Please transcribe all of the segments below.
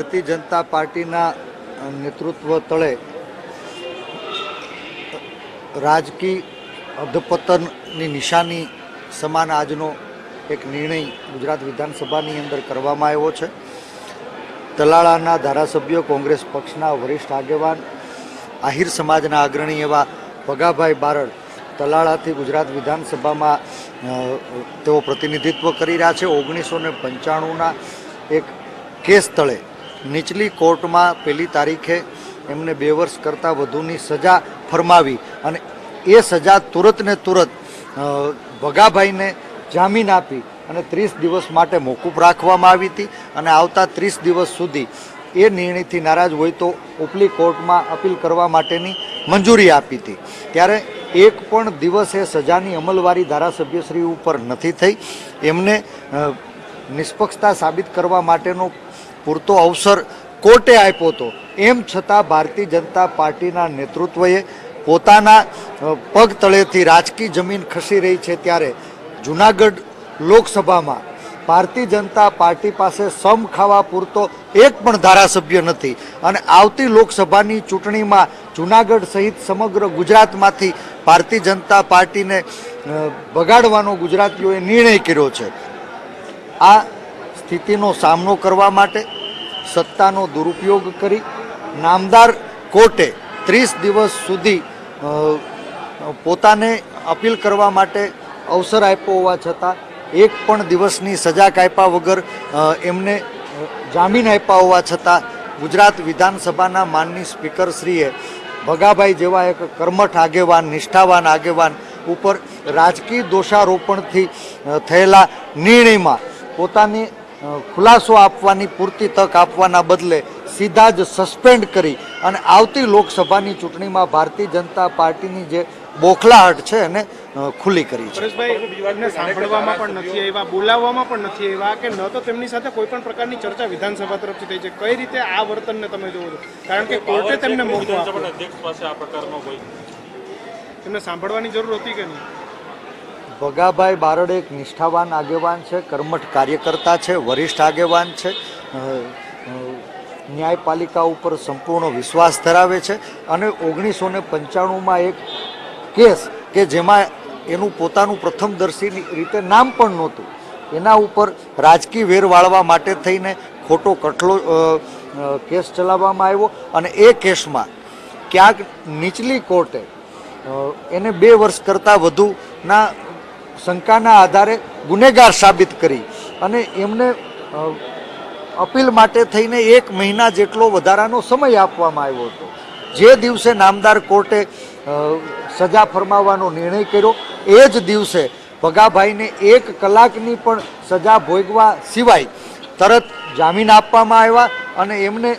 ભારતીય જનતા પાર્ટીના નેતૃત્વ તળે રાજકીય અધપતનની નિશાની સમાન આજનો એક નિર્ણય ગુજરાત વિધાનસભાની અંદર કરવામાં આવ્યો છે। તલાળાના ધારાસભ્યો, કોંગ્રેસ પક્ષના વરિષ્ઠ આગેવાન, આહિર સમાજના અગ્રણી એવા ભગાભાઈ બારડ તલાળાથી ગુજરાત વિધાનસભામાં તેઓ પ્રતિનિધિત્વ કરી રહ્યા છે। 1995ના એક કેસ તળે નીચલી કોર્ટમાં 1લી તારીખે એમને 2 વર્ષ કરતાં વધુની સજા ફરમાવી અને એ સજા તુરત ને તુરત ભગાભાઈને જામીન આપી અને 30 દિવસ માટે મોકૂફ રાખવામાં આવી હતી અને આવતા 30 દિવસ સુધી એ નિર્ણયથી નારાજ હોય તો ઉપલી કોર્ટમાં અપીલ કરવા માટેની મંજૂરી આપી હતી। ત્યારે એક પણ દિવસ એ સજાની અમલવારી ધારાસભ્યશ્રી ઉપર નથી થઈ। એમને નિષ્પક્ષતા સાબિત કરવા માટેનો પૂરતો અવસર કોર્ટે આપ્યો હતો। એમ છતાં ભારતીય જનતા પાર્ટીના નેતૃત્વએ પોતાના પગ તળેથી રાજકીય જમીન ખસી રહી છે ત્યારે જૂનાગઢ લોકસભામાં ભારતીય જનતા પાર્ટી પાસે સમ ખાવા પૂરતો એક પણ ધારાસભ્ય નથી અને આવતી લોકસભાની ચૂંટણીમાં જૂનાગઢ સહિત સમગ્ર ગુજરાતમાંથી ભારતીય જનતા પાર્ટીને બગાડવાનો ગુજરાતીઓએ નિર્ણય કર્યો છે। આ સ્થિતિનો સામનો કરવા માટે સત્તાનો દુરુપયોગ કરી નામદાર કોર્ટે 30 દિવસ સુધી પોતાને અપીલ કરવા માટે અવસર આપ્યો હોવા છતાં એક પણ દિવસની સજા કાપ્યા વગર એમને જામીન આપ્યા હોવા છતાં ગુજરાત વિધાનસભાના માનનીય સ્પીકરશ્રીએ ભગાભાઈ જેવા એક કર્મઠ આગેવાન, નિષ્ઠાવાન આગેવાન ઉપર રાજકીય દોષારોપણથી થયેલા નિર્ણયમાં પોતાની ખુલાસો આપવાની પૂરતી તક આપવાના બદલે સીધા જ સસ્પેન્ડ કરી અને આવતી લોકસભાની ચૂંટણીમાં ભારતીય જનતા પાર્ટીની જે બોખલાહટ છે એને ખુલ્લી કરી છે। પરેશભાઈ, સાંભળવામાં પણ નથી આવ્યા, બોલાવવામાં પણ નથી આવ્યા કે ન તો તેમની સાથે કોઈ પણ પ્રકારની ચર્ચા વિધાનસભા તરફથી થઈ છે। કઈ રીતે આ વર્તનને તમે જોવો છો? કારણ કે કોર્ટે તેમને મોકલો અધ્યક્ષ પાસે આ પ્રકારનો કોઈ તેમને સાંભળવાની જરૂર હતી કે નહીં? ભગાભાઈ બારડ એક નિષ્ઠાવાન આગેવાન છે, કર્મઠ કાર્યકર્તા છે, વરિષ્ઠ આગેવાન છે, ન્યાયપાલિકા ઉપર સંપૂર્ણ વિશ્વાસ ધરાવે છે અને 1995માં એક કેસ કે જેમાં એનું પોતાનું પ્રથમદર્શી રીતે નામ પણ નહોતું, એના ઉપર રાજકીય વેર વાળવા માટે થઈને ખોટો કઠલો કેસ ચલાવવામાં આવ્યો અને એ કેસમાં ક્યાંક નીચલી કોર્ટે એને 2 વર્ષ કરતાં વધુના શંકાના આધારે ગુનેગાર સાબિત કરી અને એમને અપીલ માટે થઈને 1 મહિના જેટલો વધારાનો સમય આપવામાં આવ્યો હતો। જે દિવસે નામદાર કોર્ટે સજા ફરમાવવાનો નિર્ણય કર્યો એ જ દિવસે ભગાભાઈને 1 કલાકની પણ સજા ભોગવા સિવાય તરત જામીન આપવામાં આવ્યા અને એમને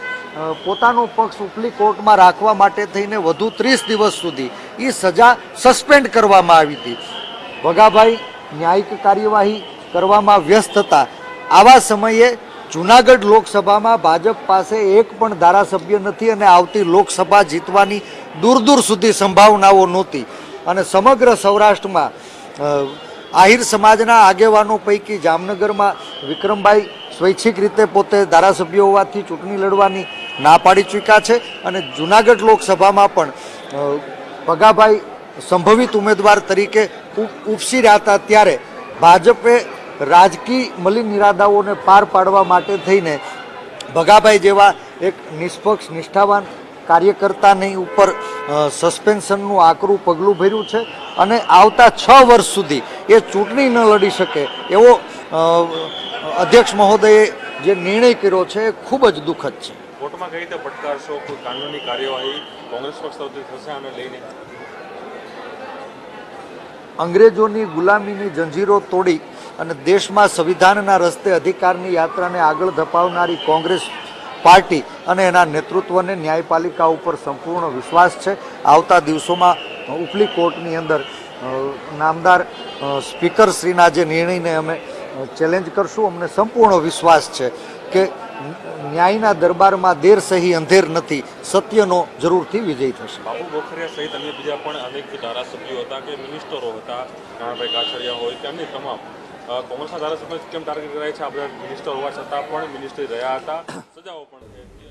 પોતાનો પક્ષ ઉપલી કોર્ટમાં રાખવા માટે થઈને વધુ 30 દિવસ સુધી એ સજા સસ્પેન્ડ કરવામાં આવી હતી। ભગાભાઈ ન્યાયિક કાર્યવાહી કરવામાં વ્યસ્ત હતા। આવા સમયે જૂનાગઢ લોકસભામાં ભાજપ પાસે એક પણ ધારાસભ્ય નથી અને આવતી લોકસભા જીતવાની દૂર દૂર સુધી સંભાવનાઓ નહોતી અને સમગ્ર સૌરાષ્ટ્રમાં આહિર સમાજના આગેવાનો પૈકી જામનગરમાં વિક્રમભાઈ સ્વૈચ્છિક રીતે પોતે ધારાસભ્ય હોવાથી ચૂંટણી લડવાની ના પાડી ચૂક્યા છે અને જૂનાગઢ લોકસભામાં પણ ભગાભાઈ સંભવિત ઉમેદવાર તરીકે ઉપસી રહ્યા હતા ત્યારે ભાજપે રાજકીય મલિન ઇરાદાઓને પાર પાડવા માટે થઈને ભગાભાઈ જેવા એક નિષ્પક્ષ નિષ્ઠાવાન કાર્યકર્તાની ઉપર સસ્પેન્શનનું આકરું પગલું ભર્યું છે અને આવતા 6 વર્ષ સુધી એ ચૂંટણી ન લડી શકે એવો અધ્યક્ષ મહોદયે જે નિર્ણય કર્યો છે એ ખૂબ જ દુઃખદ છે। કોર્ટમાં કઈ રીતે ફટકારશો? કોઈ કાનૂની કાર્યવાહી કોંગ્રેસ પક્ષ તરફથી થશે આને લઈને? અંગ્રેજોની ગુલામીની જંજીરો તોડી અને દેશમાં સંવિધાનના રસ્તે અધિકારની યાત્રાને આગળ ધપાવનારી કોંગ્રેસ પાર્ટી અને એના નેતૃત્વને ન્યાયપાલિકા ઉપર સંપૂર્ણ વિશ્વાસ છે। આવતા દિવસોમાં ઉપલી કોર્ટની અંદર નામદાર સ્પીકરશ્રીના જે નિર્ણયને અમે ચેલેન્જ કરશું। અમને સંપૂર્ણ વિશ્વાસ છે કે ન્યાયના દરબારમાં દેર સહી અંધેર નથી, સત્યનો જરૂરથી વિજય થશે। બાબુ બોખરિયા સહિત અન્ય બીજા પણ અનેક ધારાસભ્યો હતા કે મિનિસ્ટરો હતા, નાણાભાઈ કાછડિયા હોય કે અન્ય તમામ કોંગ્રેસના ધારાસભ્યો કેમ ટાર્ગેટ કરાય છે? આ બધા મિનિસ્ટર હોવા છતાં પણ મિનિસ્ટર રહ્યા હતા, સજાઓ પણ છે.